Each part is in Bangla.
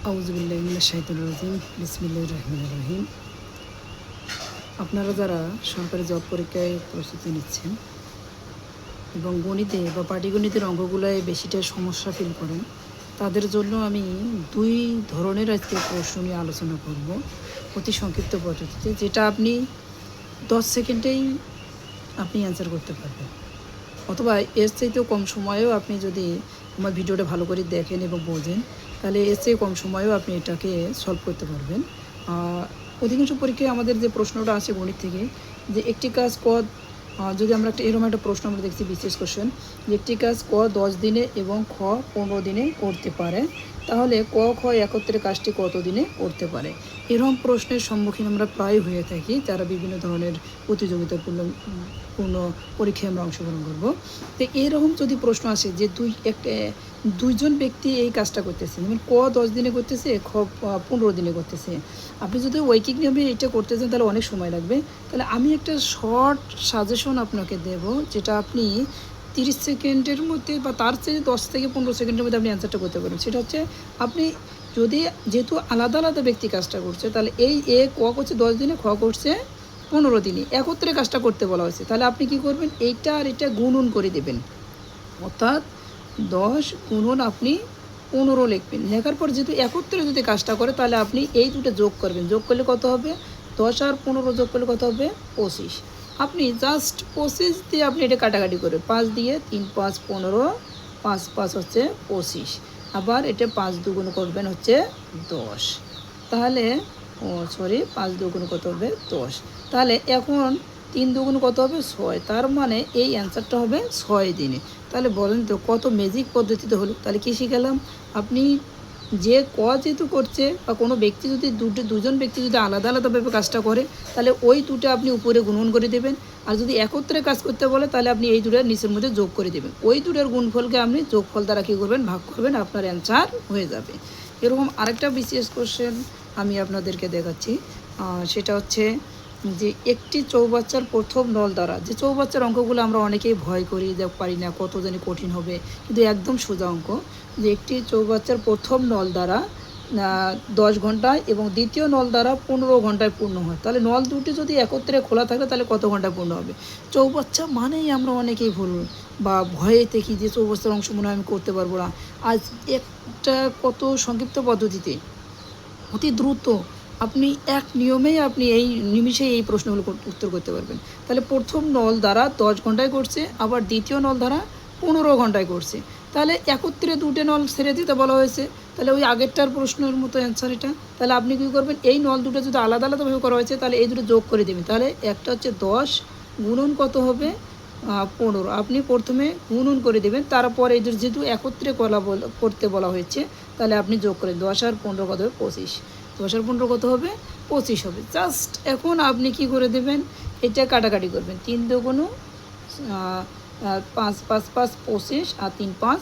আউযুবিল্লাহি মিনাশ শাইতানির রাজিম বিসমিল্লাহির রহমানির রহিম। আপনারা যারা সরকারি জব পরীক্ষায় প্রস্তুতি নিচ্ছেন এবং গণিতে বা পাটিগণিতের অঙ্কগুলোয় বেশিটা সমস্যা ফিল করেন, তাদের জন্য আমি দুই ধরনের আজকে প্রশ্ন নিয়ে আলোচনা করব অতি সংক্ষিপ্ত পদ্ধতিতে, যেটা আপনি 10 সেকেন্ডেই আপনি অ্যান্সার করতে পারবেন, অথবা এর চাইতেও কম সময়েও আপনি যদি আমার ভিডিওটা ভালো করে দেখেন এবং বোঝেন, তাহলে এর চেয়ে কম সময়েও আপনি এটাকে সলভ করতে পারবেন। অধিকাংশ পরীক্ষায় আমাদের যে প্রশ্নটা আছে গণিত থেকে, যে একটি কাজ যদি আমরা এরকম একটা প্রশ্ন আমরা দেখছি বিশেষ কোশ্চেন, যে একটি কাজ 10 দিনে এবং 15 দিনে করতে পারে, তাহলে খ একত্রে কাজটি কত দিনে করতে পারে। এরকম প্রশ্নের সম্মুখীন আমরা প্রায় হয়ে থাকি যারা বিভিন্ন ধরনের প্রতিযোগিতাপূর্ণ পরীক্ষায় আমরা অংশগ্রহণ করব। তো এরকম যদি প্রশ্ন আসে যে দুইজন ব্যক্তি এই কাজটা করতেছে, যেমন 10 দিনে করতেছে, 15 দিনে করতেছে, আপনি যদি ঐকিক নিয়মে এটা করতে চান তাহলে অনেক সময় লাগবে। তাহলে আমি একটা শর্ট সাজেশন আপনাকে দেব, যেটা আপনি 30 সেকেন্ডের মধ্যে বা তার চেয়ে 10 থেকে 15 সেকেন্ডের মধ্যে আপনি অ্যান্সারটা করতে পারেন। সেটা হচ্ছে, আপনি যেহেতু আলাদা আলাদা ব্যক্তি কাজটা করছে, তাহলে ক করছে 10 দিনে, খ করছে 15 দিনে, একত্রে কাজটা করতে বলা হয়েছে, তাহলে আপনি কি করবেন, এইটা আর এটা গুণন করে দেবেন, অর্থাৎ 10 গুণন আপনি 15 লিখবেন। লেখার পর যেহেতু একত্রে যদি কাজটা করে, তাহলে আপনি এই দুটো যোগ করবেন, যোগ করলে কত হবে, 10 আর 15 যোগ করলে কত হবে, 25। আপনি জাস্ট 25 দিয়ে আপনি এটা কাটাকাটি করবেন, 5 দিয়ে 3 5 15, 5 5 হচ্ছে 25, আবার এটা 5 দুগুণ করবেন হচ্ছে 10, তাহলে 5 দুগুণ কত হবে 10, তাহলে এখন 3 দুগুণ কত হবে 6, তার মানে এই অ্যান্সারটা হবে 6 দিনে। তাহলে বলেন তো কত ম্যাজিক পদ্ধতিতে হলো। তাহলে কী শিখালাম, আপনি যেহেতু করছে, বা কোনো ব্যক্তি যদি দুজন ব্যক্তি যদি আলাদা আলাদাভাবে কাজটা করে, তাহলে ওই দুটো আপনি উপরে গুণন করে দেবেন, আর যদি একত্রে কাজ করতে বলে তাহলে আপনি এই দুটোর নিচের মধ্যে যোগ করে দেবেন, ওই দুটোর গুণফলকে আপনি যোগফল দ্বারা কী করবেন, ভাগ করবেন, আপনার অ্যান্সার হয়ে যাবে। এরকম আরেকটা বিশেষ কোশ্চেন আমি আপনাদেরকে দেখাচ্ছি, সেটা হচ্ছে যে একটি চৌবাচ্চার প্রথম নল দ্বারা, যে চৌবাচ্চার অঙ্কগুলো আমরা অনেকেই ভয় করি, যে পারি না, কত জানি কঠিন হবে, কিন্তু একদম সোজা অঙ্ক, যে একটি চৌবাচ্চার প্রথম নল দ্বারা 10 ঘন্টায় এবং দ্বিতীয় নল দ্বারা 15 ঘন্টায় পূর্ণ হয়, তাহলে নল দুটি যদি একত্রে খোলা থাকে তাহলে কত ঘন্টায় পূর্ণ হবে। চৌবাচ্চা মানেই আমরা অনেকেই ভুল বা ভয়ে দেখি যে চৌবাচ্চার অংশ মনে হয় আমি করতে পারবো না। আজ একটা কত সংক্ষিপ্ত পদ্ধতিতে অতি দ্রুত আপনি এক নিয়মেই আপনি এই নিমিষেই এই প্রশ্নগুলো উত্তর করতে পারবেন। তাহলে প্রথম নল দ্বারা 10 ঘন্টায় করছে, আবার দ্বিতীয় নল দ্বারা 15 ঘন্টায় করছে, তাহলে একত্রে দুটো নল ছেড়ে দিতে বলা হয়েছে, তাহলে ওই আগেরটার প্রশ্নের মতো অ্যান্সার এটা। তাহলে আপনি কী করবেন, এই নল দুটো যদি আলাদা আলাদাভাবে করা হয়েছে তাহলে এই দুটো যোগ করে দেবেন, তাহলে একটা হচ্ছে 10 গুণন কত হবে 15, আপনি প্রথমে গুণন করে দেবেন, তারপরে এদের যেহেতু একত্রে করতে বলা হয়েছে, তাহলে আপনি যোগ করেন, 10 আর 15 কত হবে 25, 10 আর 15 কত হবে 25 হবে। জাস্ট এখন আপনি কি করে দেবেন, এটা কাটাকাটি করবেন, 3 দুগুণ 5 5 5 25, আর 3 5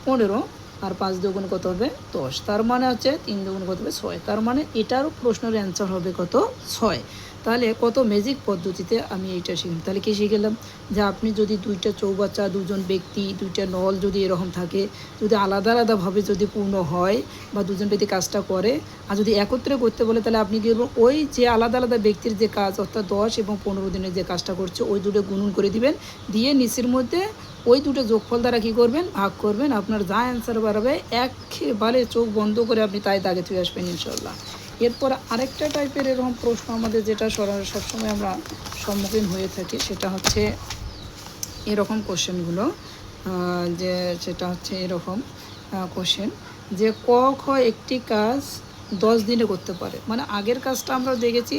15, আর 5 দুগুণ কত হবে 10, তার মানে হচ্ছে 3 দুগুণ কত হবে 6, তার মানে এটারও প্রশ্নের অ্যান্সার হবে কত 6। তাহলে কত ম্যাজিক পদ্ধতিতে আমি এইটা শিখলাম। তাহলে কী শিখলাম, যে আপনি যদি দুইটা চৌবাচ্চা, দুজন ব্যক্তি, দুইটা নল যদি এরকম থাকে, যদি আলাদা আলাদাভাবে যদি পূর্ণ হয় বা দুজন ব্যক্তি কাজটা করে, আর যদি একত্রে করতে বলে, তাহলে আপনি কী করবেন, ওই যে আলাদা আলাদা ব্যক্তির যে কাজ, অর্থাৎ 10 এবং 15 দিনের যে কাজটা করছে, ওই দুটো গুণন করে দিবেন, দিয়ে নিচের মধ্যে ওই দুটো যোগফল দ্বারা কী করবেন, ভাগ করবেন, আপনার যা অ্যান্সার বাড়াবে একেবারে চোখ বন্ধ করে আপনি তাই দাগে তুলে আসবেন ইনশাল্লাহ। এরপর আরেকটা টাইপের এরকম প্রশ্ন আমাদের যেটা সবসময় আমরা সম্মুখীন হয়ে থাকি, সেটা হচ্ছে এরকম কোশ্চেনগুলো, যে সেটা হচ্ছে এরকম কোশ্চেন, যে খ একটি কাজ 10 দিনে করতে পারে, মানে আগের কাজটা আমরা দেখেছি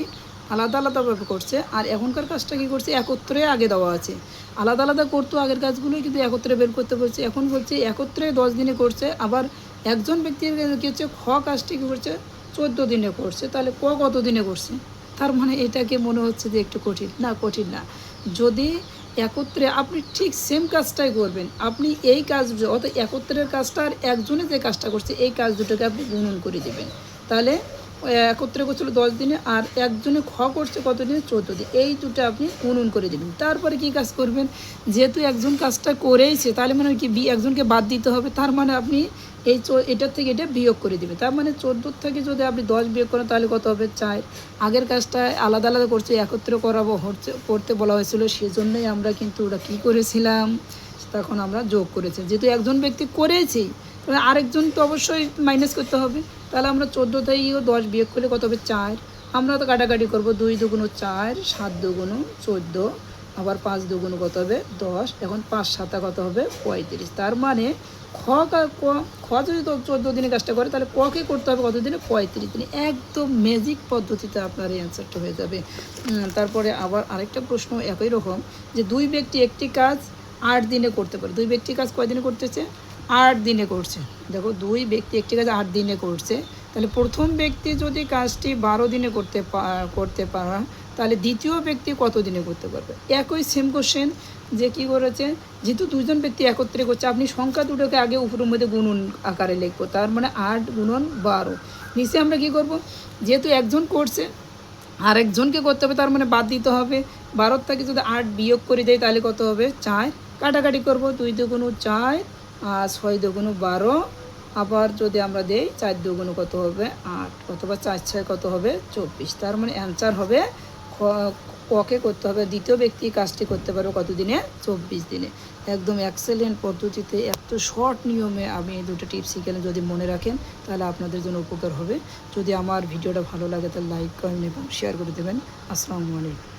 আলাদা আলাদাভাবে করছে, আর এখনকার কাজটা কী করছে, একত্রে আগে দেওয়া আছে, আলাদা আলাদা করতো আগের কাজগুলোই, কিন্তু একত্রে বের করতে বলছে, এখন বলছে একত্রে 10 দিনে করছে, আবার একজন ব্যক্তির কী হচ্ছে, কাজটি কী করছে 14 দিনে করছে, তাহলে কত দিনে করছে, তার মানে এটাকে মনে হচ্ছে যে একটু কঠিন না, কঠিন না। যদি একত্রে আপনি ঠিক সেম কাজটাই করবেন, আপনি এই কাজ অর্থাৎ একত্রের কাজটা আর একজনে যে কাজটা করছে এই কাজ দুটোকে আপনি গুণন করে দেবেন, তাহলে একত্রে করছিল 10 দিনে, আর একজনে করছে কত দিনে 14 দিন, এই দুটো আপনি গুণন করে দেবেন। তারপরে কি কাজ করবেন, যেহেতু একজন কাজটা করেইছে, তাহলে মানে কি একজনকে বাদ দিতে হবে, তার মানে আপনি এটার থেকে এটা বিয়োগ করে দিবে। তার মানে 14 থেকে যদি আপনি 10 বিয়োগ করেন তাহলে কত হবে 4। আগের কাজটা আলাদা আলাদা করছে, একত্রে করতে বলা হয়েছিল, সেজন্যই আমরা কিন্তু ওটা কী করেছিলাম, তখন আমরা যোগ করেছি। যেহেতু একজন ব্যক্তি করেছি, তাহলে আরেকজন তো অবশ্যই মাইনাস করতে হবে। তাহলে আমরা 14 থেকেও 10 বিয়োগ করলে কত হবে 4। আমরা তো কাটাকাটি করবো, 2 দুগুণ 4, 7 দুগুণ 14, আবার 5 দুগুণ কত হবে 10, এখন 5 7 কত হবে 35। তার মানে খ যদি 14 দিনে কাজটা করে, তাহলে ককে করতে হবে কত দিনে 35 দিনে। একদম ম্যাজিক পদ্ধতিতে আপনার এই অ্যান্সারটা হয়ে যাবে। তারপরে আবার আরেকটা প্রশ্ন একই রকম, যে 2 ব্যক্তি একটি কাজ 8 দিনে করতে পারে। 2 ব্যক্তি কাজ কয় দিনে করতেছে? 8 দিনে করছে। দেখো 2 ব্যক্তি একটি কাজ 8 দিনে করছে, তাহলে প্রথম ব্যক্তি যদি কাজটি 12 দিনে করতে পারে, তাহলে দ্বিতীয় ব্যক্তি কত দিনে করতে পারবে? একই সেম কোশ্চেন, যে কী করেছে, যেহেতু দুজন ব্যক্তি একত্রে করছে, আপনি সংখ্যা দুটোকে আগে উপরের মধ্যে গুণন আকারে লিখবো। তার মানে 8 গুণন 12। নিচে আমরা কী করব, যেহেতু একজন করছে আরেকজনকে করতে হবে, তার মানে বাদ দিতে হবে। 12 থেকে যদি 8 বিয়োগ করে দেয় তাহলে কত হবে 4। কাটাকাটি করব, 2 দুগুণ 4 আর 6 দুগুণ 12, আবার যদি আমরা দেই 4 দুগুণ কত হবে 8, অথবা 4 6 কত হবে 24। তার মানে অ্যান্সার হবে ককে করতে হবে, দ্বিতীয় ব্যক্তি কাজটি করতে পারবে কত দিনে? 24 দিনে। একদম এক্সেলেন্ট পদ্ধতিতে, এত শর্ট নিয়মে আমি এই দুটো টিপস শিখেন, যদি মনে রাখেন তাহলে আপনাদের জন্য উপকার হবে। যদি আমার ভিডিওটা ভালো লাগে তাহলে লাইক করেন এবং শেয়ার করে দেবেন। আসসালামু আলাইকুম।